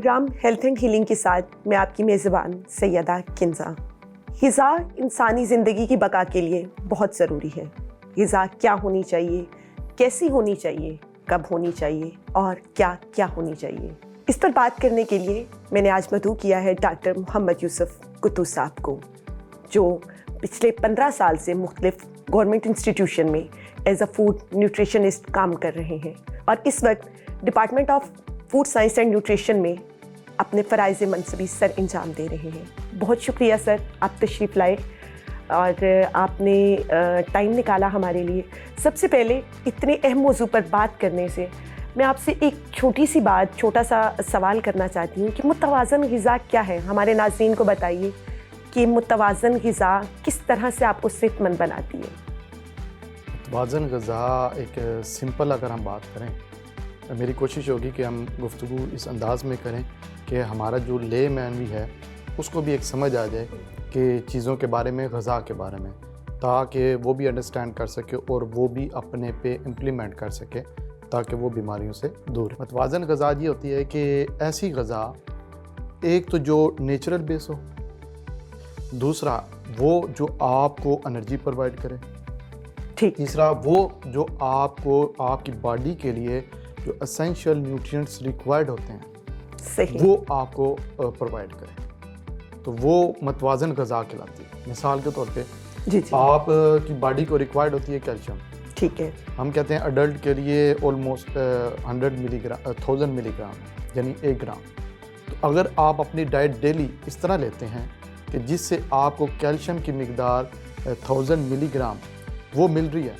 Programme health and healing के साथ मैं आपकी मेज़बान सैयदा किंजा। ग़िज़ा इंसानी ज़िंदगी की बका के लिए बहुत ज़रूरी है। ग़िज़ा क्या होनी चाहिए, कैसी होनी चाहिए, कब होनी चाहिए और क्या क्या होनी चाहिए, इस पर बात करने के लिए मैंने आज मदऊ किया है डॉक्टर मोहम्मद यूसुफ कुतू साहब को, जो पिछले 15 साल से मुख्तलिफ गवर्नमेंट इंस्टीट्यूशन में एज अ फूड न्यूट्रिशनिस्ट काम कर रहे हैं और इस वक्त department of food science and nutrition में अपने फ़राइज़ मनसबी सर अंजाम दे रहे हैं। बहुत शुक्रिया सर, आप तशरीफ़ लाए और आपने टाइम निकाला हमारे लिए। सबसे पहले इतने अहम मौजू पर बात करने से मैं आपसे एक छोटा सा सवाल करना चाहती हूँ कि मुतवाज़न ग़िज़ा क्या है। हमारे नाज़रीन को बताइए कि मुतवाज़न ग़िज़ा किस तरह से आपको सेहतमंद बनाती है। मुतवाज़न ग़िज़ा एक सिंपल अगर हम बात करें, मेरी कोशिश होगी कि हम गुफ्तगू इस अंदाज़ में करें कि हमारा जो ले मैन भी है उसको भी एक समझ आ जाए कि चीज़ों के बारे में, ग़िज़ा के बारे में, ताकि वो भी अंडरस्टैंड कर सके और वो भी अपने पे इम्प्लीमेंट कर सके ताकि वो बीमारियों से दूर। मुतवाज़न ग़िज़ा ये होती है कि ऐसी ग़िज़ा एक तो जो नेचुरल बेस हो, दूसरा वो जो आपको एनर्जी प्रोवाइड करे, ठीक, तीसरा वो जो आपको आपकी बॉडी के लिए जो एसेंशियल न्यूट्रिएंट्स रिक्वायर्ड होते हैं सही, वो आपको प्रोवाइड करें, तो वो मुतवाज़न ग़िज़ा कहलाती है। मिसाल के तौर पे जी, आप की बॉडी को रिक्वायर्ड होती है कैल्शियम, ठीक है, हम कहते हैं अडल्ट के लिए ऑलमोस्ट 1000 मिलीग्राम यानी 1 ग्राम। तो अगर आप अपनी डाइट डेली इस तरह लेते हैं कि जिससे आपको कैल्शियम की मिकदार 1000 मिलीग्राम वो मिल रही है,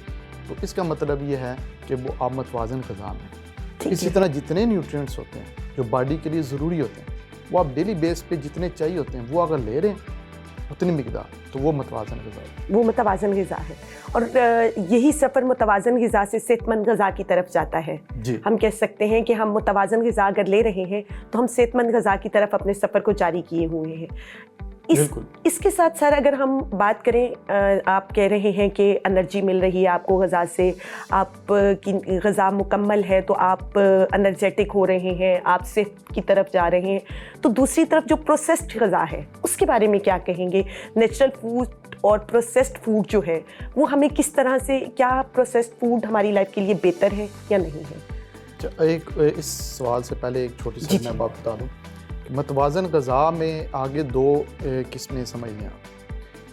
तो इसका मतलब ये है कि वो आप मुतवाज़न ग़िज़ा में। इसी तरह जितने न्यूट्रिएंट्स होते हैं जो बॉडी के लिए ज़रूरी होते हैं वो आप डेली बेस पे जितने चाहिए होते हैं वो अगर ले रहे हैं उतनी मिकदार, तो वो मुतवाज़न ग़िज़ा है। वो मुतवाज़न ग़िज़ा है और यही सफ़र मुतवाज़न ग़िज़ा से सेहतमंद ग़िज़ा की तरफ जाता है जी। हम कह सकते हैं कि हम मुतवाज़न ग़िज़ा अगर ले रहे हैं तो हम सेहतमंद ग़िज़ा की तरफ अपने सफ़र को जारी किए हुए हैं। इसके साथ सर अगर हम बात करें, आप कह रहे हैं कि एनर्जी मिल रही है आपको ग़िज़ा से, आपकी ग़िज़ा मुकम्मल है तो आप एनर्जेटिक हो रहे हैं, आप सेहत की तरफ जा रहे हैं, तो दूसरी तरफ जो प्रोसेस्ड ग़िज़ा है उसके बारे में क्या कहेंगे? नेचुरल फूड और प्रोसेस्ड फूड जो है वो हमें किस तरह से, क्या प्रोसेस्ड फूड हमारी लाइफ के लिए बेहतर है या नहीं है? एक इस सवाल से पहले एक छोटी सी मैं बात बता दूँ। मुतवाज़न ग़िज़ा में आगे 2 किस्में समझ लें आप,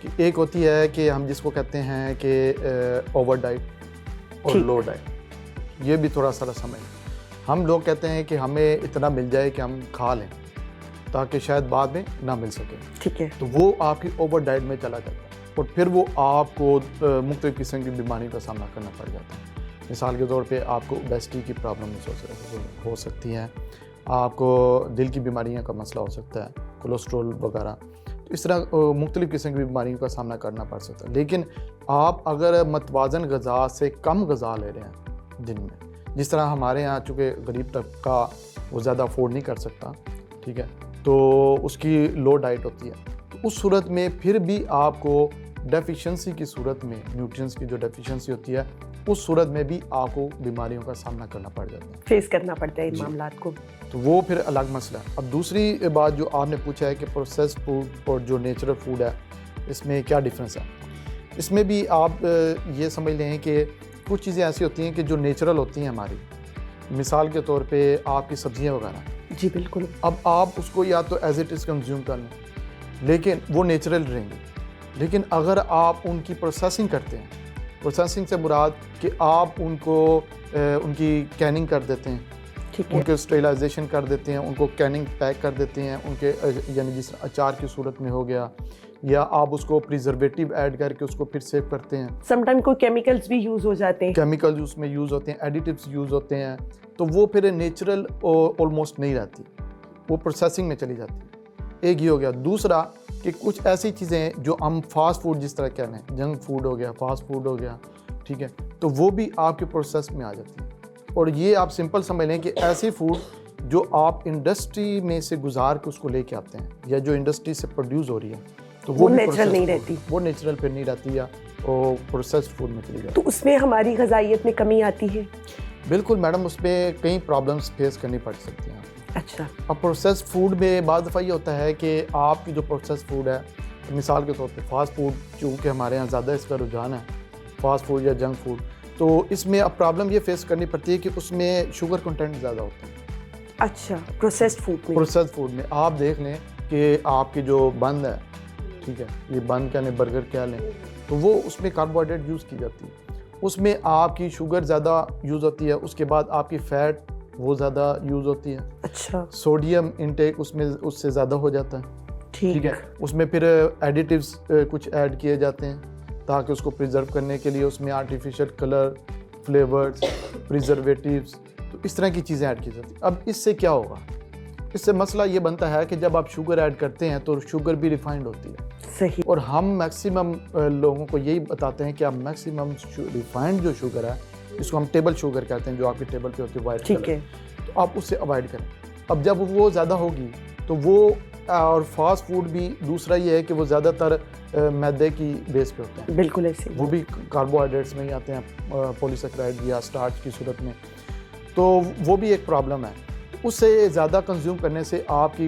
कि एक होती है कि हम जिसको कहते हैं कि ओवर डाइट और लो डाइट। ये भी थोड़ा सा समझ, हम लोग कहते हैं कि हमें इतना मिल जाए कि हम खा लें ताकि शायद बाद में ना मिल सके, ठीक है, तो वो आपकी ओवर डाइट में चला जाता है और फिर वो आपको मुख्तलिफ़ किस्म की बीमारियों का सामना करना पड़ जाता है। मिसाल के तौर पे आपको ओबेसिटी की प्रॉब्लम हो सकती है, आपको दिल की बीमारियों का मसला हो सकता है, कोलेस्ट्रॉल वगैरह, तो इस तरह मुख्तलिफ़ किस्म की बीमारियों का सामना करना पड़ सकता है। लेकिन आप अगर मुतवाज़न ग़िज़ा से कम ग़िज़ा ले रहे हैं दिन में, जिस तरह हमारे यहाँ चूँकि गरीब तबका वो ज़्यादा अफोर्ड नहीं कर सकता, ठीक है, तो उसकी लो डाइट होती है, तो उस सूरत में फिर भी आपको डेफिशिएंसी की सूरत में, न्यूट्रिएंट्स की जो डेफिशिएंसी होती है उस सूरत में भी आपको बीमारियों का सामना करना पड़ जाता है, फेस करना पड़ता है इन मामलात को, तो वो फिर अलग मसला है। अब दूसरी बात जो आपने पूछा है कि प्रोसेस्ड फूड और जो नेचुरल फूड है इसमें क्या डिफरेंस है, इसमें भी आप ये समझ लें कि कुछ चीज़ें ऐसी होती हैं कि जो नेचुरल होती हैं हमारी, मिसाल के तौर पे आपकी सब्जियां वगैरह, जी बिल्कुल, अब आप उसको या तो एज इट इज़ कंज्यूम कर लें, लेकिन वो नेचुरल रहेंगे। लेकिन अगर आप उनकी प्रोसेसिंग करते हैं, प्रोसेसिंग से मुराद कि आप उनको उनकी कैनिंग कर देते हैं, उनके स्टेरिलाइजेशन कर देते हैं, उनको कैनिंग पैक कर देते हैं, उनके यानी जिस अचार की सूरत में हो गया, या आप उसको प्रिजर्वेटिव ऐड करके उसको फिर सेव करते हैं। समटाइम कोई केमिकल्स भी यूज़ हो जाते हैं, केमिकल्स उसमें यूज़ होते हैं, एडिटिव्स यूज़ होते हैं, तो वो फिर नेचुरल ऑलमोस्ट नहीं रहती, वो प्रोसेसिंग में चली जाती है। एक ये हो गया। दूसरा कि कुछ ऐसी चीज़ें जो हम फास्ट फूड जिस तरह कह रहे हैं, जंक फूड हो गया, फास्ट फूड हो गया, ठीक है, तो वो भी आपके प्रोसेस में आ जाती है। और ये आप सिंपल समझ लें कि ऐसी फूड जो आप इंडस्ट्री में से गुजार के उसको लेके आते हैं या जो इंडस्ट्री से प्रोड्यूस हो रही है, तो वो नेचुरल नहीं रहती, वो नेचुरल फिर नहीं रहती या प्रोसेस्ड फूड में चली जाती है। तो उसमें हमारी ग़िज़ाइयत में कमी आती है। बिल्कुल मैडम, उसमें कई प्रॉब्लम्स फेस करनी पड़ सकती हैं। अच्छा। अब प्रोसेस फूड में बाद दफ़ा ये होता है कि आपकी जो प्रोसेस फूड है, मिसाल के तौर पे फास्ट फूड, चूँकि हमारे यहाँ ज़्यादा इसका रुझान है फास्ट फूड या जंक फूड, तो इसमें अब प्रॉब्लम ये फेस करनी पड़ती है कि उसमें शुगर कंटेंट ज़्यादा होता है। अच्छा, प्रोसेस्ड फूड में आप देख लें कि आपकी जो बंद है, ठीक है, ये बंद क्या लें, बर्गर क्या लें, तो वो उसमें कार्बोहाइड्रेट यूज़ की जाती है, उसमें आपकी शुगर ज़्यादा यूज़ होती है, उसके बाद आपकी फ़ैट वो ज़्यादा यूज़ होती है। अच्छा। सोडियम इनटेक उसमें उससे ज़्यादा हो जाता है, ठीक है। उसमें फिर एडिटिव्स कुछ ऐड किए जाते हैं ताकि उसको प्रिजर्व करने के लिए उसमें आर्टिफिशियल कलर, फ्लेवर्स, प्रिजर्वेटिव्स, तो इस तरह की चीज़ें ऐड की जाती हैं। अब इससे क्या होगा, इससे मसला ये बनता है कि जब आप शुगर ऐड करते हैं तो शुगर भी रिफाइंड होती है। सही। और हम मैक्सिमम लोगों को यही बताते हैं कि आप मैक्सिमम रिफाइंड जो शुगर है, जिसको हम टेबल शुगर कहते हैं, जो आपकी टेबल पे होती है वाइट ठीक कलर, है, तो आप उससे अवॉइड करें। अब जब वो ज़्यादा होगी तो वो और फास्ट फूड भी दूसरा ये है कि वो ज़्यादातर मैदे की बेस पे होते हैं, बिल्कुल ऐसे, वो भी कार्बोहाइड्रेट्स में ही आते हैं, पॉलीसेकेराइड या स्टार्च की सूरत में, तो वो भी एक प्रॉब्लम है। तो उससे ज़्यादा कंज्यूम करने से आपकी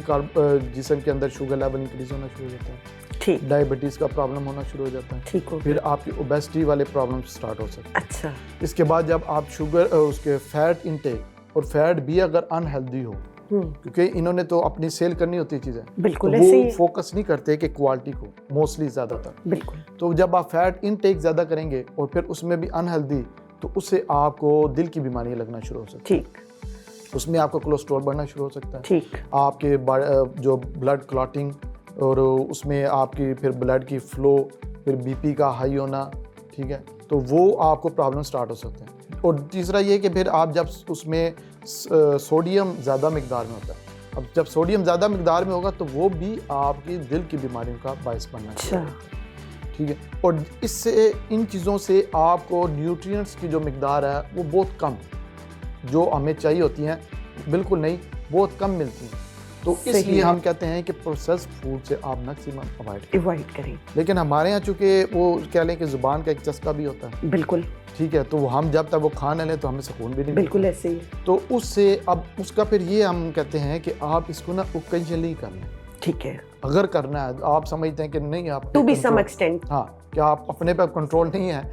जिस्म के अंदर शुगर लेवल इंक्रीज होना शुरू हो जाता है, ठीक, डायबिटीज़ का प्रॉब्लम होना शुरू हो जाता है, ठीक हो, फिर आपकी ओबेसिटी वाले प्रॉब्लम स्टार्ट हो सकते हैं। अच्छा। इसके बाद जब आप शुगर उसके फैट इनटेक, और फैट भी अगर अनहेल्दी हो, क्योंकि इन्होंने तो अपनी सेल करनी होती है चीज़ें, बिल्कुल, तो वो फोकस नहीं करते कि क्वालिटी को, मोस्टली ज़्यादातर, बिल्कुल। तो जब आप फैट इनटेक ज़्यादा करेंगे और फिर उसमें भी अनहेल्दी, तो उससे आपको दिल की बीमारियाँ लगना शुरू हो सकती है, ठीक, उसमें आपका कोलेस्ट्रॉल बढ़ना शुरू हो सकता है, ठीक, आपके जो ब्लड क्लॉटिंग, और उसमें आपकी फिर ब्लड की फ्लो, फिर बीपी का हाई होना, ठीक है, तो वो आपको प्रॉब्लम स्टार्ट हो सकते हैं। और तीसरा ये कि फिर आप जब उसमें सोडियम ज़्यादा मिकदार में होता है, अब जब सोडियम ज़्यादा मिकदार में होगा तो वो भी आपकी दिल की बीमारियों का बायस बनना चाहिए, ठीक है। और इससे इन चीज़ों से आपको न्यूट्रिएंट्स की जो मिकदार है वो बहुत कम, जो हमें चाहिए होती हैं बिल्कुल नहीं, बहुत कम मिलती हैं, तो इसलिए हम कहते हैं कि प्रोसेस्ड फूड से आप मैक्सिमम अवॉइड करें। लेकिन हमारे यहाँ चूँकि वो कह लें कि ज़ुबान का एक चस्का भी होता है, बिल्कुल, ठीक है, तो हम जब तक वो खा न लें तो हमें सुकून भी नहीं, बिल्कुल ऐसे ही, तो उससे अब उसका फिर ये हम कहते हैं कि आप इसको ना ओकेजनली कर लें, ठीक है। अगर करना है, आप समझते हैं कि नहीं आप टू बी सम एक्सटेंट, हाँ, कि आप अपने पे कंट्रोल नहीं है,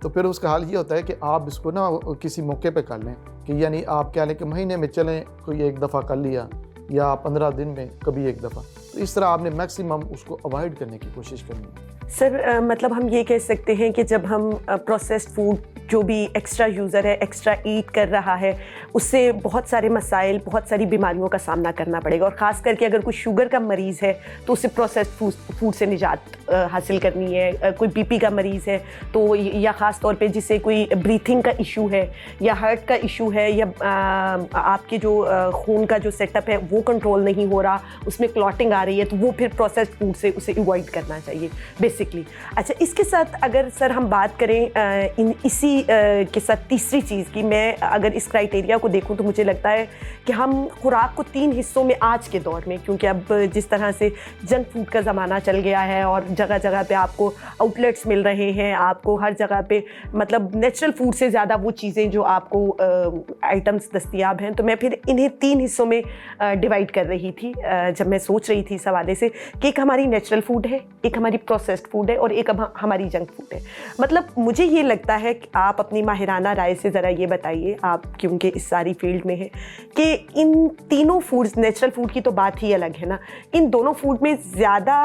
तो फिर उसका हाल ये होता है कि आप इसको ना किसी मौके पे कर लें, कि यानी आप क्या लें कि महीने में चलें कोई एक दफ़ा कर लिया, या 15 दिन में कभी एक दफ़ा, तो इस तरह आपने मैक्सिमम उसको अवॉइड करने की कोशिश करनी है। सर मतलब हम ये कह सकते हैं कि जब हम प्रोसेस्ड फूड जो भी एक्स्ट्रा यूज़र है, एक्स्ट्रा ईट कर रहा है, उससे बहुत सारे मसाइल, बहुत सारी बीमारियों का सामना करना पड़ेगा, और ख़ास करके अगर कोई शुगर का मरीज़ है तो उसे प्रोसेस्ड फूड से निजात हासिल करनी है। कोई बीपी का मरीज़ है तो, या ख़ास तौर पे जिसे कोई ब्रीथिंग का इशू है या हार्ट का इशू है, या आपके जो खून का जो सेटअप है वो कंट्रोल नहीं हो रहा, उसमें क्लॉटिंग आ रही है, तो वो फिर प्रोसेस्ड फूड से उसे अवॉइड करना चाहिए बेसिकली। अच्छा, इसके साथ अगर सर हम बात करें इसी के साथ तीसरी चीज़ की, मैं अगर इस क्राइटेरिया को देखूं तो मुझे लगता है कि हम खुराक को 3 हिस्सों में आज के दौर में, क्योंकि अब जिस तरह से जंक फूड का ज़माना चल गया है और जगह जगह पे आपको आउटलेट्स मिल रहे हैं, आपको हर जगह पे मतलब नेचुरल फूड से ज़्यादा वो चीज़ें जो आपको आइटम्स दस्तयाब हैं, तो मैं फिर इन्हें 3 हिस्सों में डिवाइड कर रही थी जब मैं सोच रही थी इस हवाले से कि एक हमारी नेचुरल फूड है, एक हमारी प्रोसेस्ड फूड है, और एक अब हमारी जंक फूड है। मतलब मुझे ये लगता है कि आप अपनी माहिराना राय से ज़रा ये बताइए, आप क्योंकि इस सारी फील्ड में हैं, कि इन तीनों फूड्स, नेचुरल फूड की तो बात ही अलग है ना, इन दोनों फूड में ज़्यादा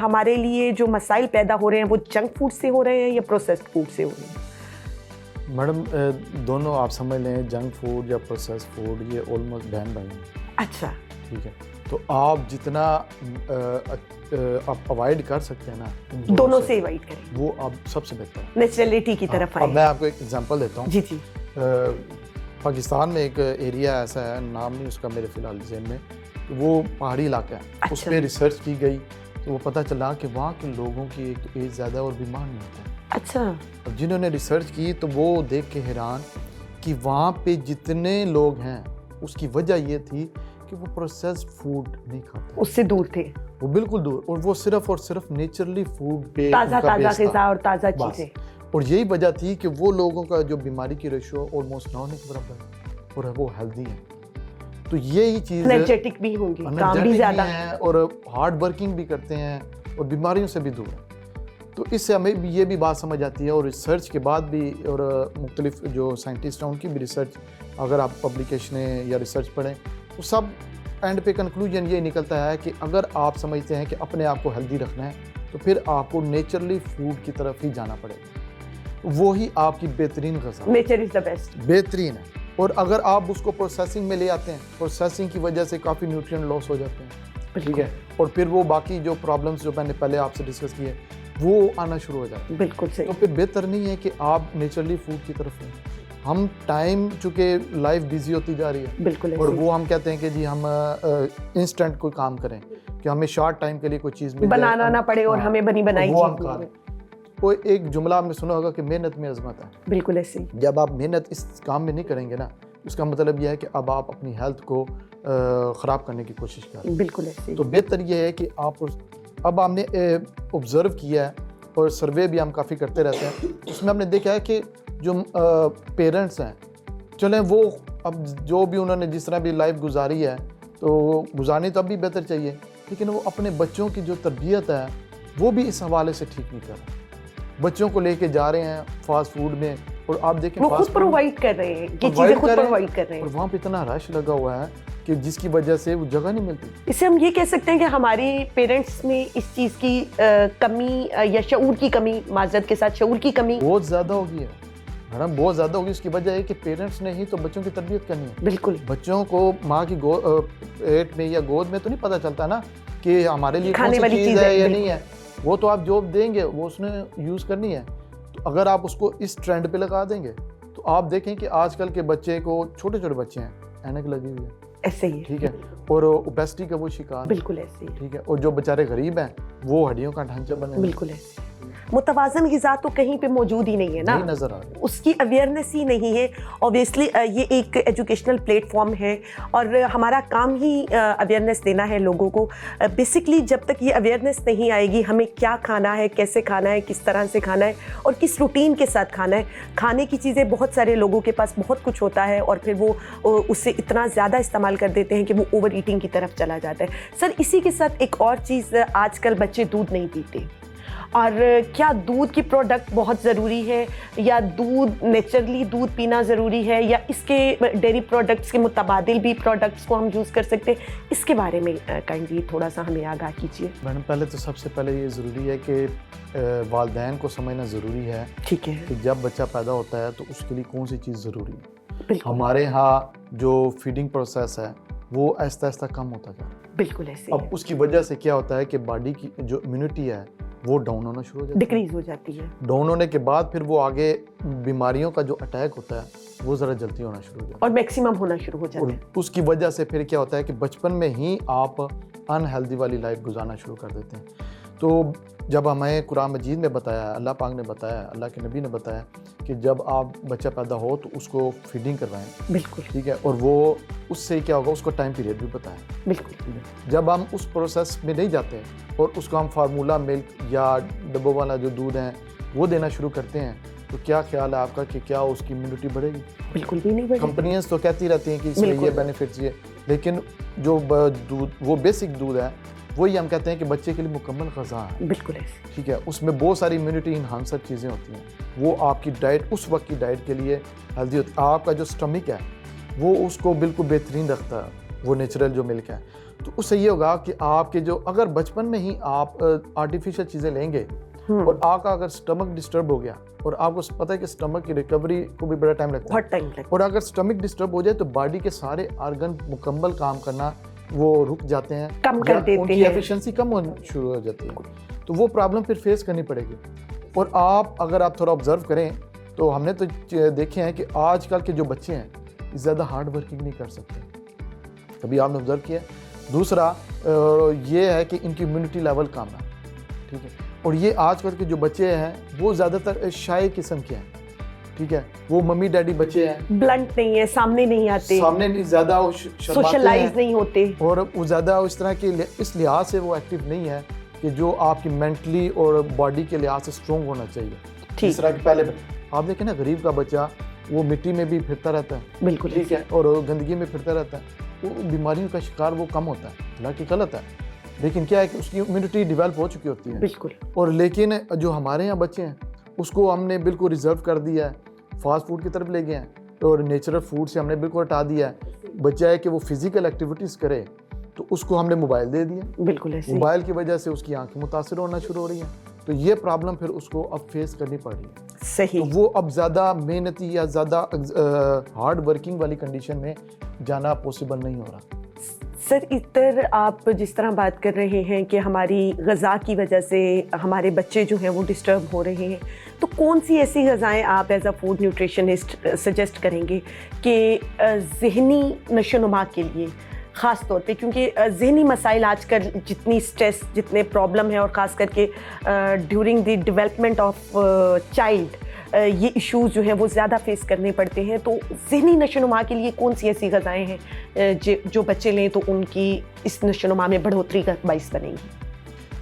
हमारे लिए जो मसाइल पैदा हो रहे हैं वो जंक फूड से हो रहे हैं या प्रोसेस्ड फूड से हो रहे हैं? मैडम दोनों आप समझ लें, जंक फूड या प्रोसेस्ड फूड ये ऑलमोस्ट बहन भाई हैं। अच्छा, ठीक है, तो आप जितना आप अवॉइड कर सकते हैं ना, दोनों से अवॉइड करें, वो आप सबसे बेहतर है, नेचुरलिटी की तरफ आए। अब मैं आपको एक एग्जांपल देता हूँ। जी जी। पाकिस्तान में एक एरिया ऐसा है, नाम नहीं उसका मेरे फ़िलहाल ज़हन में, वो पहाड़ी इलाका है। अच्छा। उस पर रिसर्च की गई तो वो पता चला कि वहाँ के लोगों की एक तो एज ज़्यादा और बीमार नहीं होते। अच्छा। अब जिन्होंने रिसर्च की तो वो देख के हैरान कि वहाँ पे जितने लोग हैं उसकी वजह ये थी कि वो प्रोसेस्ड फूड नहीं खाते, उससे दूर थे, वो बिल्कुल दूर, और वो सिर्फ और सिर्फ नेचुरली फूड पे ताज़ा ग़िज़ा और ताज़ा चीज़ें, और यही वजह थी कि वो लोगों का जो बीमारी की रेशो ऑलमोस्ट ना होने के बराबर है और वो हेल्दी है। तो यही चीज़ एनर्जेटिक भी होंगे, काम भी ज़्यादा है और हार्ड वर्किंग भी करते हैं और बीमारियों से भी दूर है। तो इससे हमें भी ये भी बात समझ आती है और रिसर्च के बाद भी और मुख्तलिफ जो साइंटिस्ट हैं उनकी भी रिसर्च, अगर आप पब्लिकेशनें या रिसर्च पढ़ें तो सब एंड पे कंक्लूजन ये निकलता है कि अगर आप समझते हैं कि अपने आप को हेल्दी रखना है तो फिर आपको नेचुरली फूड की तरफ ही जाना पड़ेगा। वो ही आपकी बेहतरीन ग़िज़ा, नेचर इज़ द बेस्ट, बेहतरीन है। और अगर आप उसको प्रोसेसिंग में ले आते हैं, प्रोसेसिंग की वजह से काफ़ी न्यूट्रिएंट लॉस हो जाते हैं, ठीक है, और फिर वो बाकी जो प्रॉब्लम्स जो मैंने पहले आपसे डिस्कस किए वो आना शुरू हो जाता है। बिल्कुल सही। तो फिर बेहतर नहीं है कि आप नेचुरली फूड की तरफ लें। हम टाइम, चूँकि लाइफ बिजी होती जा रही है, बिल्कुल, और वो हम कहते हैं कि जी हम इंस्टेंट कोई काम करें कि हमें शॉर्ट टाइम के लिए कोई चीज़ बनाना ना पड़े और हमें बनी बनाई चीज़। वो एक जुमला आपने सुना होगा कि मेहनत में अज़मत है। बिल्कुल ऐसे। जब आप मेहनत इस काम में नहीं करेंगे ना, उसका मतलब यह है कि अब आप अपनी हेल्थ को ख़राब करने की कोशिश कर रहे हैं। बिल्कुल ऐसे। तो बेहतर यह है कि आप अब हमने ऑब्ज़र्व किया है और सर्वे भी हम काफ़ी करते रहते हैं, उसमें हमने देखा है कि जो पेरेंट्स हैं, चलें वो अब जो भी उन्होंने जिस तरह भी लाइफ गुजारी है तो गुजारनी तो अब भी बेहतर चाहिए, लेकिन वो अपने बच्चों की जो तरबियत है वो भी इस हवाले से ठीक नहीं कर रहे। बच्चों को लेके जा रहे हैं फास्ट फूड में और आप देखें वो खुद प्रोवाइड कर रहे हैं, ये चीज़ें खुद प्रोवाइड कर रहे हैं और वहाँ पे इतना रश लगा हुआ है कि जिसकी वजह से वो जगह नहीं मिलती। इससे हम ये कह सकते हैं कि हमारे पेरेंट्स में इस चीज़ की कमी या शऊर की कमी, माज़रत के साथ शऊर की कमी बहुत ज़्यादा होगी है मैडम, बहुत ज़्यादा होगी। उसकी वजह है कि पेरेंट्स ने ही तो बच्चों की तरबियत करनी है। बिल्कुल, बच्चों को माँ की पेट में या गोद में तो नहीं पता चलता ना कि हमारे लिए खाने कौन सी वाली चीज़ है या नहीं है। वो तो आप जो देंगे वो उसने यूज़ करनी है। तो अगर आप उसको इस ट्रेंड पे लगा देंगे तो आप देखें कि आजकल के बच्चे को, छोटे छोटे बच्चे हैं, ऐनक लगी हुई है, ऐसे ही, ठीक है, और ओबेसिटी का वो शिकार, बिल्कुल ऐसे ही, ठीक है, और जो बेचारे गरीब हैं वो हड्डियों का ढांचा बने, बिल्कुल ऐसे। मुतवाज़न ग़िज़ा तो कहीं पे मौजूद ही नहीं है ना, नज़र आ रही है, उसकी अवेयरनेस ही नहीं है। ऑब्वियसली ये एक एजुकेशनल प्लेटफॉर्म है और हमारा काम ही अवेयरनेस देना है लोगों को। बेसिकली जब तक ये अवेयरनेस नहीं आएगी, हमें क्या खाना है, कैसे खाना है, किस तरह से खाना है और किस रूटीन के साथ खाना है। खाने की चीज़ें बहुत सारे लोगों के पास बहुत कुछ होता है और फिर वो उससे इतना ज़्यादा इस्तेमाल कर देते हैं कि वो ओवर ईटिंग की तरफ चला जाता है। सर, इसी के साथ एक और चीज़, आजकल बच्चे दूध नहीं पीते, और क्या दूध की प्रोडक्ट बहुत ज़रूरी है या दूध नेचुरली दूध पीना ज़रूरी है या इसके डेयरी प्रोडक्ट्स के मुतबादिल भी प्रोडक्ट्स को हम यूज़ कर सकते हैं? इसके बारे में काइंडली थोड़ा सा हमें आगाह कीजिए। मैडम, पहले तो सबसे पहले ये ज़रूरी है कि वालिदैन को समझना ज़रूरी है, ठीक है, कि जब बच्चा पैदा होता है तो उसके लिए कौन सी चीज़ ज़रूरी है। हमारे यहाँ जो फीडिंग प्रोसेस है वो आहिस्ता आहिस्ता कम होता जाता है। बिल्कुल ऐसे। अब उसकी वजह से क्या होता है कि बॉडी की जो इम्यूनिटी है वो डाउन होना शुरू हो जाती है, डिक्रीज हो जाती है। डाउन होने के बाद फिर वो आगे बीमारियों का जो अटैक होता है वो ज़रा जल्दी होना शुरू हो जाता है और मैक्सिमम होना शुरू हो जाता है। उसकी वजह से फिर क्या होता है कि बचपन में ही आप अनहेल्दी वाली लाइफ गुजारना शुरू कर देते हैं। तो जब हमें कुरान मजीद में बताया, अल्लाह पाक ने बताया, अल्लाह के नबी ने बताया कि जब आप बच्चा पैदा हो तो उसको फीडिंग करवाएं, बिल्कुल, ठीक है, और वो उससे क्या होगा उसको टाइम पीरियड भी बताएं, बिल्कुल। जब हम उस प्रोसेस में नहीं जाते और उसको हम फार्मूला मिल्क या डब्बों वाला जो दूध है वो देना शुरू करते हैं, तो क्या ख्याल है आपका कि क्या उसकी इम्यूनिटी बढ़ेगी? बिल्कुल भी नहीं बढ़ेगी। कंपनियां तो कहती रहती हैं कि इसमें ये बेनिफिट्स ये, लेकिन जो दूध, वो बेसिक दूध है, वही हम कहते हैं कि बच्चे के लिए मुकम्मल ग़िज़ा है। बिल्कुल ऐसे, ठीक है, उसमें बहुत सारी इम्यूनिटी इन्हांसर चीज़ें होती हैं, वो आपकी डाइट, उस वक्त की डाइट के लिए हेल्दी होती है। आपका जो स्टमक है वो उसको बिल्कुल बेहतरीन रखता है, वो नेचुरल जो मिल्क है। तो उससे ये होगा कि आपके जो, अगर बचपन में ही आप आर्टिफिशियल चीज़ें लेंगे और आपका अगर स्टमक डिस्टर्ब हो गया, और आपको पता है कि स्टमक की रिकवरी को भी बड़ा टाइम लगता है, बहुत टाइम लगता है, और अगर स्टमक डिस्टर्ब हो जाए तो बॉडी के सारे ऑर्गन मुकम्मल काम करना वो रुक जाते हैं, कम कर देते हैं, उनकी एफिशिएंसी कम होनी शुरू हो जाती है, तो वो प्रॉब्लम फिर फेस करनी पड़ेगी। और अगर आप थोड़ा ऑब्जर्व करें तो हमने तो देखे हैं कि आजकल के जो बच्चे हैं ज़्यादा हार्ड वर्किंग नहीं कर सकते, कभी आपने ऑब्जर्व किया। दूसरा ये है कि इनकी इम्यूनिटी लेवल कम है, ठीक है, और ये आजकल के जो बच्चे हैं वो ज़्यादातर शाय किस्म के हैं, ठीक है, वो मम्मी डैडी बच्चे हैं, ब्लंट नहीं है, सामने नहीं आते, सामने नहीं, ज़्यादा सोशलाइज नहीं होते, और वो ज़्यादा उस तरह के इस लिहाज से वो एक्टिव नहीं है कि जो आपकी मेंटली और बॉडी के लिहाज से स्ट्रॉन्ग होना चाहिए। जिस तरह के पहले आप देखें ना, गरीब का बच्चा वो मिट्टी में भी फिरता रहता है, बिल्कुल ठीक है, और गंदगी में फिरता रहता है, वो बीमारियों का शिकार वो कम होता है, हालांकि गलत है, लेकिन क्या है कि उसकी इम्यूनिटी डेवलप हो चुकी होती है। बिल्कुल। और लेकिन जो हमारे यहाँ बच्चे हैं उसको हमने बिल्कुल रिजर्व कर दिया है, फास्ट फूड की तरफ ले गए हैं और नेचुरल फूड से हमने बिल्कुल हटा दिया है। बच्चा है कि वो फिजिकल एक्टिविटीज़ करे तो उसको हमने मोबाइल दे दिया। बिल्कुल ऐसे। मोबाइल की वजह से उसकी आंखें मुतासर होना शुरू हो रही हैं, तो ये प्रॉब्लम फिर उसको अब फेस करनी पड़ रही है। सही। तो वो अब ज़्यादा मेहनती या ज़्यादा हार्ड वर्किंग वाली कंडीशन में जाना पॉसिबल नहीं हो रहा। सर, इधर आप जिस तरह बात कर रहे हैं कि हमारी ग़िज़ा की वजह से हमारे बच्चे जो हैं वो डिस्टर्ब हो रहे हैं, तो कौन सी ऐसी ग़िज़ाएँ आप as a food nutritionist suggest करेंगे कि ज़हनी नशोनुमा के लिए ख़ास तौर पे, क्योंकि ज़हनी मसाइल आजकल जितनी स्ट्रेस, जितने प्रॉब्लम है और ख़ास करके during the development of child ये इश्यूज़ जो हैं वो ज़्यादा फेस करने पड़ते हैं, तो ज़हनी नशोनुमा के लिए कौन सी ऐसी ग़िज़ाएँ हैं जो बच्चे लें तो उनकी इस नशोनुमा में बढ़ोतरी का बाइस बनेंगी?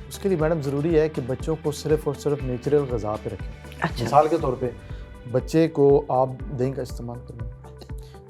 उसके लिए मैडम ज़रूरी है कि बच्चों को सिर्फ़ और सिर्फ नेचुरल ग़िज़ा पे रखें। अच्छा। मिसाल के तौर पे बच्चे को आप दही का इस्तेमाल करें,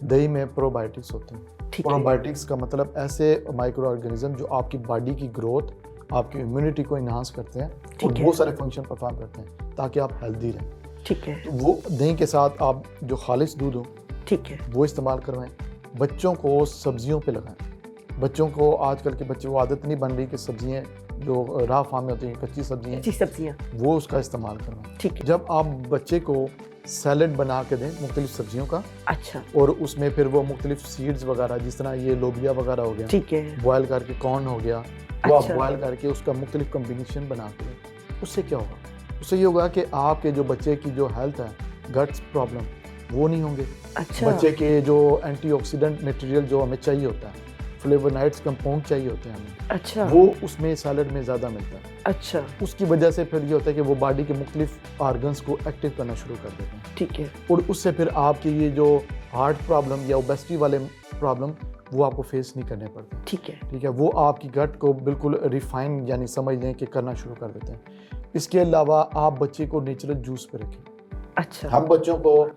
दही में प्रोबायोटिक्स होते हैं। प्रोबायोटिक्स का मतलब ऐसे माइक्रो ऑर्गेनिज्म जो आपकी बॉडी की ग्रोथ, आपकी इम्यूनिटी को इन्हांस करते हैं और बहुत सारे फंक्शन परफॉर्म करते हैं ताकि आप हेल्दी रहें। ठीक है। तो वो दही के साथ आप जो खालिस दूध हो, ठीक है, वो इस्तेमाल करवाएं। बच्चों को सब्जियों पे लगाएं। बच्चों को आजकल के बच्चों को आदत नहीं बन रही कि सब्जियां जो राह फार्म में होती हैं, कच्ची सब्जियां, वो उसका इस्तेमाल करवाएं। ठीक है। जब आप बच्चे को सैलड बना के दें मुख्तलिफ सब्जियों का, अच्छा, और उसमें फिर वो मुख्तलिफ सीड्स वगैरह, जिस तरह ये लोबिया वगैरह हो गया, ठीक है, बॉयल करके कॉर्न हो गया, वो आप बॉयल करके उसका मुख्तलिफ कम्बिनेशन बना के दें। उससे क्या होगा? उससे ये होगा कि आपके जो बच्चे की जो हेल्थ है, गट्स प्रॉब्लम, वो नहीं होंगे। अच्छा। बच्चे के जो एंटीऑक्सीडेंट मटेरियल जो हमें चाहिए होता है, फ्लेवोनाइड्स कंपाउंड चाहिए होते हैं हमें, अच्छा, वो उसमें सैलड में ज़्यादा मिलता है। अच्छा। उसकी वजह से फिर ये होता है कि वो बॉडी के मुख्तलिफ ऑर्गन्स को एक्टिव करना शुरू कर देते हैं। ठीक है। और उससे फिर आपकी ये जो हार्ट प्रॉब्लम या ओबेसिटी वाले प्रॉब्लम वो आपको फेस नहीं करने पड़ते। ठीक है। ठीक है। वो आपकी गट को बिल्कुल रिफाइन यानी समझ लें कि करना शुरू कर देते हैं। इसके अलावा आप बच्चे को नेचुरल जूस पे रखें। अच्छा। हम बच्चों को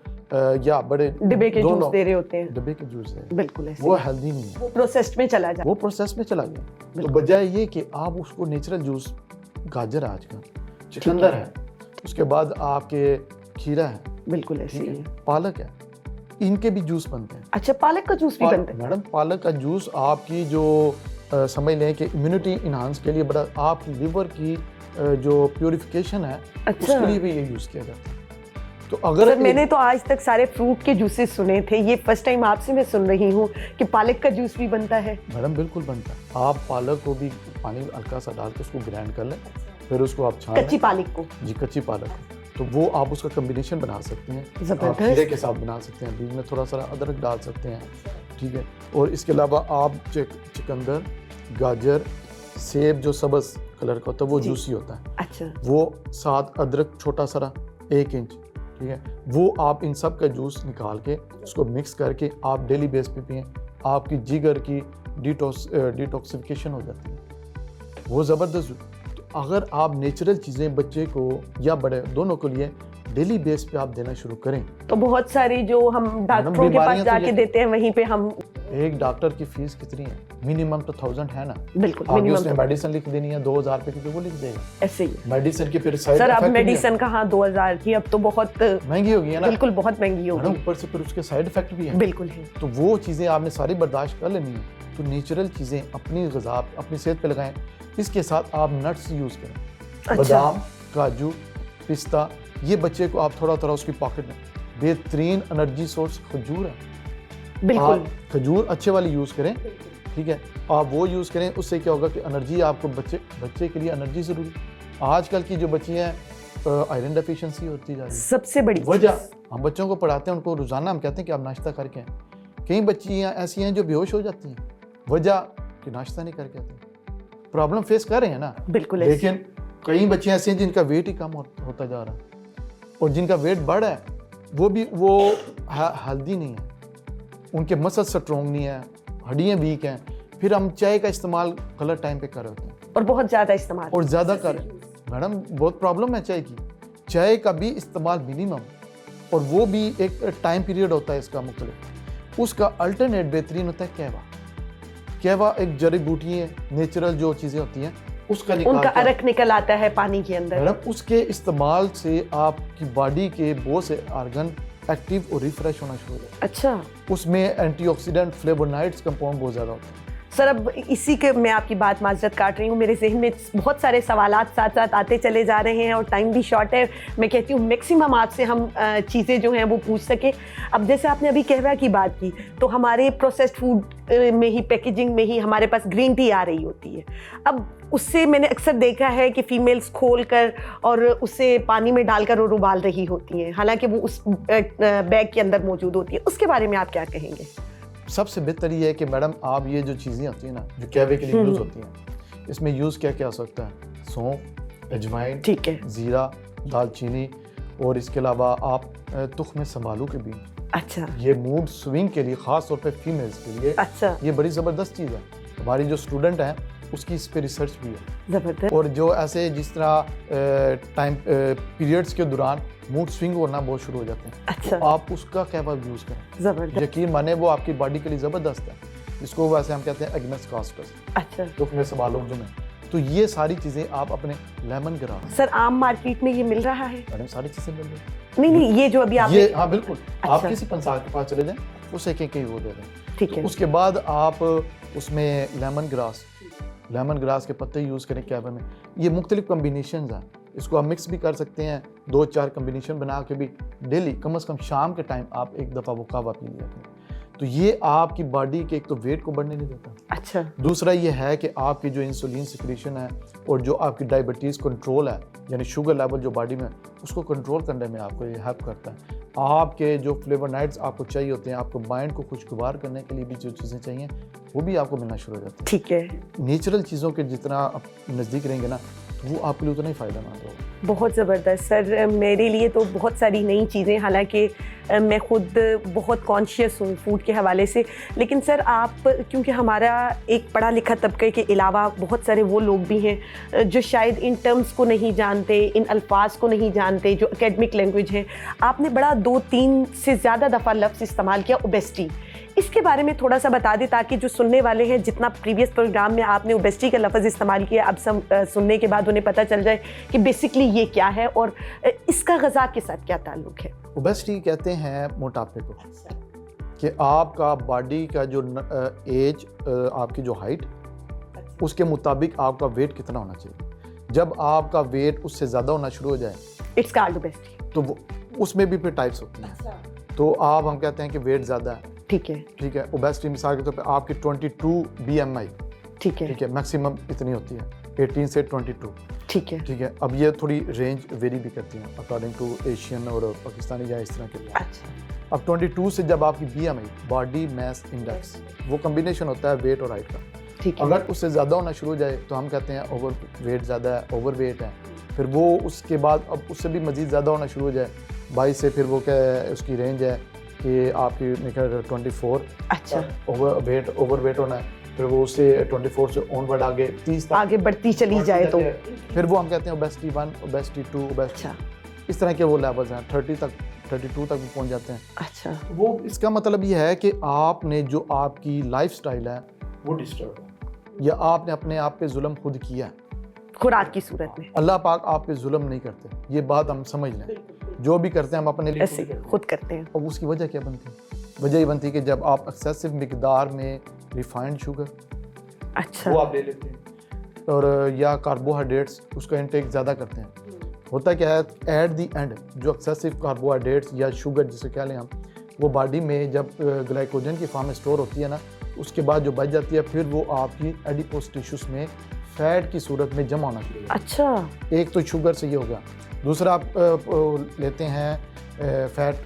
या बड़े डिब्बे के जूस दे रहे होते हैं, डिब्बे के जूस दे, बिल्कुल ऐसे, वो हेल्दी नहीं है, वो प्रोसेस्ड में चला जाए, वो प्रोसेस में चला गया। तो बजाय ये कि आप उसको नेचुरल जूस, गाजर आज का, चुकंदर है, उसके बाद आपके खीरा है, बिल्कुल ऐसे ही, पालक है, इनके भी जूस बनते हैं। अच्छा, पालक का जूस भी बनता है? मैडम, पालक का जूस आपकी जो समझ लें कि इम्यूनिटी इन्हांस के लिए बड़ा, आपकी लिवर की जो प्योरिफिकेशन है, अच्छा, उसके लिए भी ये यूज़ किया जाता है। तो अगर सर, मैंने तो आज तक सारे फ्रूट के जूसेस सुने थे, ये फर्स्ट टाइम आपसे मैं सुन रही हूँ कि पालक का जूस भी बनता है। मैडम बिल्कुल बनता है। आप पालक को भी पानी हल्का सा डाल के उसको ग्राइंड कर लें, फिर उसको आप छान, कच्ची पालक को, जी, कच्ची पालक को, तो वो आप उसका कम्बिनेशन बना सकते हैं, आप खीरे के साथ बना सकते हैं, बीच में थोड़ा सा अदरक डाल सकते हैं। ठीक है। और इसके अलावा आप चुकंदर, गाजर, सेब जो सब्ज़ कलर का होता है वो जूसी होता है, अच्छा, वो साथ अदरक छोटा सा 1 इंच, ठीक है, वो आप इन सब का जूस निकाल के उसको मिक्स करके आप डेली बेस पे पिएं, आपकी जिगर की डिटॉक्सिफिकेशन हो जाती है, वो ज़बरदस्त। तो अगर आप नेचुरल चीज़ें बच्चे को या बड़े दोनों के लिए डेली बेस पे आप देना शुरू करें, तो बहुत सारी जो हम डॉक्टरों के पास जाके देते हैं वहीं पे हम, एक डॉक्टर की फीस कितनी है? मिनिमम तो 1000 है ना। बिल्कुल। आगे उसने मेडिसिन लिख देनी है 2000 रुपए की, वो लिख देगा ऐसे ही। मेडिसिन की फिर साइड सर, अब मेडिसिन कहाँ 2000 की, अब तो बहुत महंगी हो गई है ना। बिल्कुल, बहुत महंगी हो गई, ऊपर से फिर उसके साइड इफेक्ट भी है। बिल्कुल है। तो वो चीज़ें आपने सारी बर्दाश्त कर लेनी है। तो नेचुरल चीज़ें अपनी ग़िज़ा, अपनी सेहत पे लगाएं। इसके साथ आप नट्स यूज़ करें, बादाम, काजू, पिस्ता, ये बच्चे को आप थोड़ा थोड़ा उसकी पॉकेट में, बेहतरीन एनर्जी सोर्स खजूर है, बिल्कुल, खजूर अच्छे वाली यूज़ करें। ठीक है, आप वो यूज़ करें, उससे क्या होगा कि एनर्जी आपको, बच्चे के लिए एनर्जी ज़रूरी। आजकल की जो बच्ची हैं आयरन डेफिशिएंसी होती जा रही है, सबसे बड़ी वजह। हम बच्चों को पढ़ाते हैं, उनको रोज़ाना हम कहते हैं कि आप नाश्ता करके आएं। कई बच्चियाँ ऐसी हैं जो बेहोश हो जाती हैं, वजह कि नाश्ता नहीं करके आती। प्रॉब्लम फेस कर रहे हैं ना, बिल्कुल, लेकिन कई बच्चियाँ ऐसी हैं जिनका वेट ही कम होता जा रहा है, और जिनका वेट बढ़ है वो हेल्दी नहीं है, उनके मसल स्ट्रॉन्ग नहीं है, हड्डियाँ वीक हैं। फिर हम चाय का इस्तेमाल गलत टाइम पे कर रहे होते हैं, और बहुत ज़्यादा इस्तेमाल, और ज़्यादा कर। मैडम, बहुत प्रॉब्लम है चाय की। चाय का भी इस्तेमाल मिनिमम, और वो भी एक टाइम पीरियड होता है इसका मुख्तलिफ। उसका अल्टरनेट बेहतरीन होता है कहवा। कहवा एक जड़ी बूटी है, नेचुरल जो चीज़ें होती हैं उसका उनका अरक निकल आता है पानी के अंदर। मैडम उसके इस्तेमाल से आपकी बॉडी के बहुत से ऑर्गन एक्टिव और रिफ्रेश होना शुरू हो जाते हैं। अच्छा उसमें एंटीऑक्सीडेंट फ्लेवोनाइड्स कंपाउंड बहुत ज़्यादा होते हैं। सर, अब इसी के मैं आपकी बात माजरत काट रही हूँ, मेरे जहन में बहुत सारे सवालात साथ साथ आते चले जा रहे हैं और टाइम भी शॉर्ट है। मैं कहती हूँ मैक्सिमम आपसे हम चीज़ें जो हैं वो पूछ सके। अब जैसे आपने अभी कहवा की बात की, तो हमारे प्रोसेस्ड फूड में ही, पैकेजिंग में ही हमारे पास ग्रीन टी आ रही होती है। अब उससे मैंने अक्सर देखा है कि फीमेल्स खोल कर और उसे पानी में डालकर और उबाल रही होती हैं, हालांकि वो उस बैग के अंदर मौजूद होती है। उसके बारे में आप क्या कहेंगे? सबसे बेहतर ये है कि मैडम आप ये जो चीज़ें होती हैं ना, जो कहवे के लिए यूज़ होती हैं, इसमें यूज़ क्या क्या हो सकता है? सौंफ, अजवाइन, ठीक है, ज़ीरा, दालचीनी और इसके अलावा आप तुख्म संभालू के बीज। अच्छा, ये मूड स्विंग के लिए, ख़ास तौर पे फीमेल्स के लिए अच्छा, ये बड़ी ज़बरदस्त चीज़ है। हमारी जो स्टूडेंट हैं उसकी इस पे रिसर्च भी है ज़बरदस्त। और जो ऐसे जिस तरह टाइम पीरियड्स के दौरान मूड स्विंग होना बहुत शुरू हो जाते हैं, अच्छा, तो आप उसका कहवा यूज़ करें। ज़बरदस्त। यकीन माने वो आपकी बॉडी के लिए ज़बरदस्त है, जिसको वैसे हम कहते हैं एग्नेस कास्टस, अच्छा, तो मैं सवाल उर्दू में। तो ये सारी चीज़ें आप अपने लेमन ग्रास। सर, आम मार्केट में ये मिल रहा है? मैडम सारी चीज़ें मिल रही हैं। नहीं, ये जो अभी आप ये हाँ बिल्कुल। आप अच्छा। किसी पंसार के पास चले जाएं, उसे कहीं वो दे दें। ठीक है, उसके बाद आप उसमें लेमन ग्रास के पत्ते यूज़ करें कहवे में। ये मुख्तलिफ कम्बिनेशन हैं, इसको आप मिक्स भी कर सकते हैं, 2-4 कम्बिनेशन बना के भी डेली कम से कम शाम के टाइम आप एक दफ़ा वो कहवा पी लिया करें। तो ये आपकी बॉडी के एक तो वेट को बढ़ने नहीं देता, अच्छा, दूसरा ये है कि आपकी जो इंसुलिन सिक्रीशन है और जो आपकी डायबिटीज़ कंट्रोल है, यानी शुगर लेवल जो बॉडी में, उसको कंट्रोल करने में आपको ये हेल्प करता है। आपके जो फ्लेवोनाइड्स आपको चाहिए होते हैं, आपको माइंड को खुशगवार करने के लिए भी जो चीज़ें चाहिए वो भी आपको मिलना शुरू हो जाती ठीक है। है। नेचुरल चीज़ों के जितना आप नज़दीक रहेंगे ना, वो आपके लिए उतना ही फ़ायदेमंद होगा। बहुत ज़बरदस्त सर, मेरे लिए तो बहुत सारी नई चीज़ें, हालांकि मैं खुद बहुत कॉन्शियस हूँ फूड के हवाले से, लेकिन सर आप, क्योंकि हमारा एक पढ़ा लिखा तबके के अलावा बहुत सारे वो लोग भी हैं जो शायद इन टर्म्स को नहीं जानते, इन अल्फाज को नहीं जानते जो एकेडमिक लैंग्वेज है। आपने बड़ा 2-3 से ज़्यादा दफ़ा लफ्ज़ इस्तेमाल किया ओबेसिटी, इसके बारे में थोड़ा सा बता दें ताकि जो सुनने वाले हैं, जितना प्रीवियस प्रोग्राम में आपने ओबेसिटी का लफ्ज़ इस्तेमाल किया, अब सुनने के बाद उन्हें पता चल जाए कि बेसिकली ये क्या है और इसका ग़िज़ा के साथ क्या ताल्लुक है। ओबेसिटी कहते हैं मोटापे को, कि आपका बॉडी का जो एज, आपकी जो हाइट, उसके मुताबिक आपका वेट कितना होना चाहिए। जब आपका वेट उससे ज़्यादा होना शुरू हो जाए, इट्स कॉल्ड ओबेसिटी। तो वो उसमें भी फिर टाइप्स होती हैं। तो आप हम कहते हैं कि वेट ज़्यादा है, ठीक है, ठीक है। ओबेसिटी मिसाल के तौर पे आपकी 22 BMI, ठीक है, ठीक है, मैक्सिमम इतनी होती है 18 से 22, ठीक है, ठीक है। अब ये थोड़ी रेंज वेरी भी करती हैं अकॉर्डिंग टू एशियन और पाकिस्तानी या इस तरह के। अच्छा, अब 22 से जब आपकी BMI, बॉडी मास इंडेक्स, वो कम्बिनेशन होता है वेट और हाइट का, ठीक है, अगर उससे ज़्यादा होना शुरू हो जाए तो हम कहते हैं ओवर वेट ज़्यादा है, ओवर वेट है। फिर वो उसके बाद अब उससे भी मज़ीद ज़्यादा होना शुरू हो जाए 22 से, फिर वो क्या है, उसकी रेंज है कि आपकी निकल 24, अच्छा, ओवर वेट होना है। फिर वो उससे 24 से ऑनवर्ड आगे 30 तक आगे बढ़ती चली जाए तो फिर वो हम कहते हैं ओबेसिटी 1, ओबेसिटी 2, ओबेसिटी, अच्छा, इस तरह के वो लेवल्स हैं। 30 तक, 32 तक भी पहुंच जाते हैं। अच्छा, वो इसका मतलब ये है कि आपने जो आपकी लाइफस्टाइल है वो डिस्टर्ब है, या आपने अपने आप पे जुल्म खुद किया है। खुराक की सूरत में अल्लाह पाक आप पे जुल्म नहीं करते, ये बात हम समझ लें। जो भी करते हैं हम अपने लिए ऐसे खुद करते हैं। और उसकी वजह क्या बनती है? वजह ये बनती है कि जब आप एक्सेसिव मिकदार में रिफाइंड शुगर अच्छा, वो आप ले लेते हैं, और या कार्बोहाइड्रेट्स उसका इंटेक ज़्यादा करते हैं। होता क्या है, एट दी एंड जो एक्सेसिव कार्बोहाइड्रेट्स या शुगर जिसे कह लें हम, वो बॉडी में जब ग्लाइकोजन की फॉर्म में स्टोर होती है ना, उसके बाद जो बच जाती है, फिर वो आपकी एडिपोज टिश्यूज में फैट की सूरत में जमा होना शुरू हो जाता है। अच्छा, एक तो शुगर से ये हो गया, दूसरा आप लेते हैं फैट,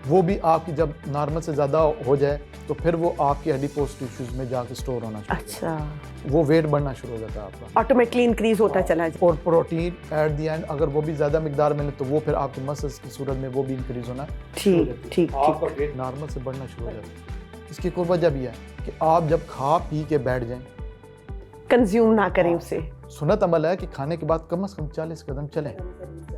वो भी आपकी जब नॉर्मल से ज़्यादा हो जाए तो फिर वो आपकी एडिपोज टिश्यूज में जाके स्टोर होना शुरू हो जाता है। अच्छा, वो वेट बढ़ना शुरू हो जाता है आपका, ऑटोमेटिकली इंक्रीज होता चला जाए। और प्रोटीन एट दी एंड अगर वो भी ज़्यादा मिकदार में ले तो वो फिर आपके मसल्स की सूरत में वो भी इंक्रीज होना ठीक ठीक आपका ठीक, वेट नॉर्मल से बढ़ना शुरू हो जाता है। इसकी एक और वजह भी है कि आप जब खा पी के बैठ जाएं, कंज्यूम ना करें उसे। सुन्नत अमल है कि खाने के बाद कम से कम 40 कदम चलें।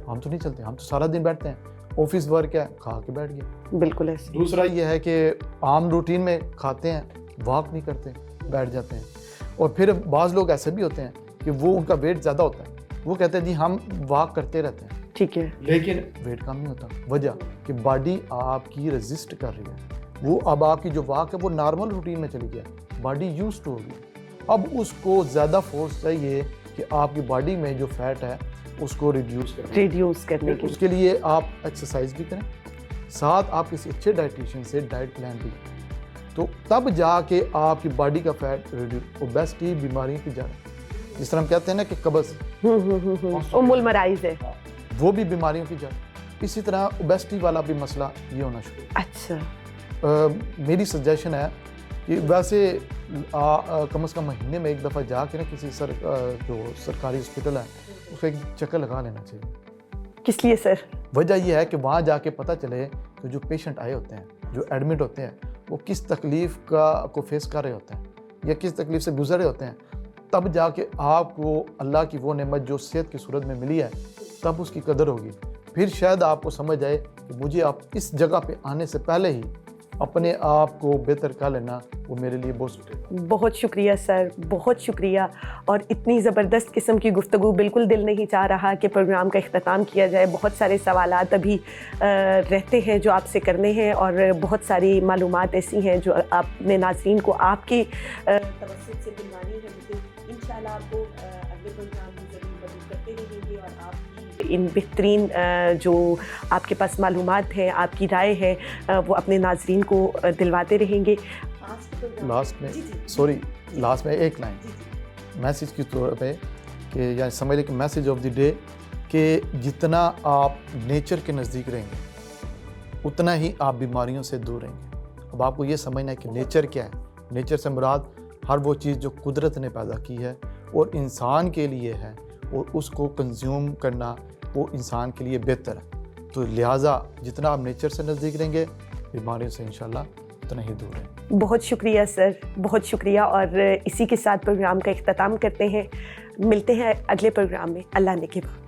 हम तो नहीं चलते, हम तो सारा दिन बैठते हैं, ऑफिस वर्क है, खा के बैठ गए। बिल्कुल ऐसे। दूसरा ये है कि आम रूटीन में खाते हैं, वॉक नहीं करते, बैठ जाते हैं। और फिर बाज़ लोग ऐसे भी होते हैं कि वो उनका वेट ज़्यादा होता है, वो कहते हैं जी हम वॉक करते रहते हैं, ठीक है, लेकिन वेट कम नहीं होता। वजह कि बॉडी आपकी रेजिस्ट कर रही है, वो अब आपकी जो वॉक है वो नॉर्मल रूटीन में चली गया, बॉडी यूज्ड टू होगी। अब उसको ज़्यादा फोर्स चाहिए कि आपकी बॉडी में जो फैट है उसको रिड्यूस करने के उसके लिए आप एक्सरसाइज भी करें, साथ आप किसी अच्छे डाइटिशियन से डाइट प्लान भी, तो तब जाके आपकी बॉडी का फैट रिड्यूस। ओबेसिटी बीमारियों की जड़ है, जिस तरह हम कहते हैं ना कि कब्ज़ मुलमराइज है, वो भी बीमारियों की जड़। इसी तरह ओबेसिटी वाला भी मसला ये होना शुरू। अच्छा, मेरी सजेशन है कि वैसे कम से कम महीने में एक दफ़ा जाके ना किसी जो सरकारी हॉस्पिटल है उसको एक चक्कर लगा लेना चाहिए। किस लिए सर? वजह यह है कि वहाँ जाके पता चले कि जो पेशेंट आए होते हैं, जो एडमिट होते हैं, वो किस तकलीफ़ को फेस कर रहे होते हैं या किस तकलीफ़ से गुजर रहे होते हैं। तब जाके आपको अल्लाह की वो नेमत जो सेहत की सूरत में मिली है, तब उसकी कदर होगी। फिर शायद आपको समझ आए कि मुझे आप इस जगह पे आने से पहले ही अपने आप को बेहतर कर लेना, वो मेरे लिए बहुत सूटेबल। बहुत शुक्रिया सर, बहुत शुक्रिया। और इतनी ज़बरदस्त किस्म की गुफ्तगू, बिल्कुल दिल नहीं चाह रहा कि प्रोग्राम का इख्तिताम किया जाए। बहुत सारे सवालात अभी रहते हैं जो आपसे करने हैं, और बहुत सारी मालूमात ऐसी हैं जो आपने नाज़रीन को आपकी तवज्जुह से दिलवानी है। मुझे इंशाल्लाह आपको अगले प्रोग्राम में ज़रूर मदद करते रहेंगे, और आपकी इन बेहतरीन जो आपके पास मालूमात हैं, आपकी राय है, वो अपने नाज़रीन को दिलवाते रहेंगे। लास्ट में एक लाइन मैसेज की तौर पे कि या समझ लें कि मैसेज ऑफ द डे, कि जितना आप नेचर के नज़दीक रहेंगे उतना ही आप बीमारियों से दूर रहेंगे। अब आपको ये समझना है कि नेचर क्या है। नेचर से मुराद हर वो चीज़ जो कुदरत ने पैदा की है और इंसान के लिए है, और उसको कंज्यूम करना वो इंसान के लिए बेहतर है। तो लिहाजा जितना आप नेचर से नज़दीक रहेंगे, बीमारियों से इंशाल्लाह उतना ही दूर रहेंगे। बहुत शुक्रिया सर, बहुत शुक्रिया। और इसी के साथ प्रोग्राम का इख्तिताम करते हैं। मिलते हैं अगले प्रोग्राम में। अल्लाह ने के बाद।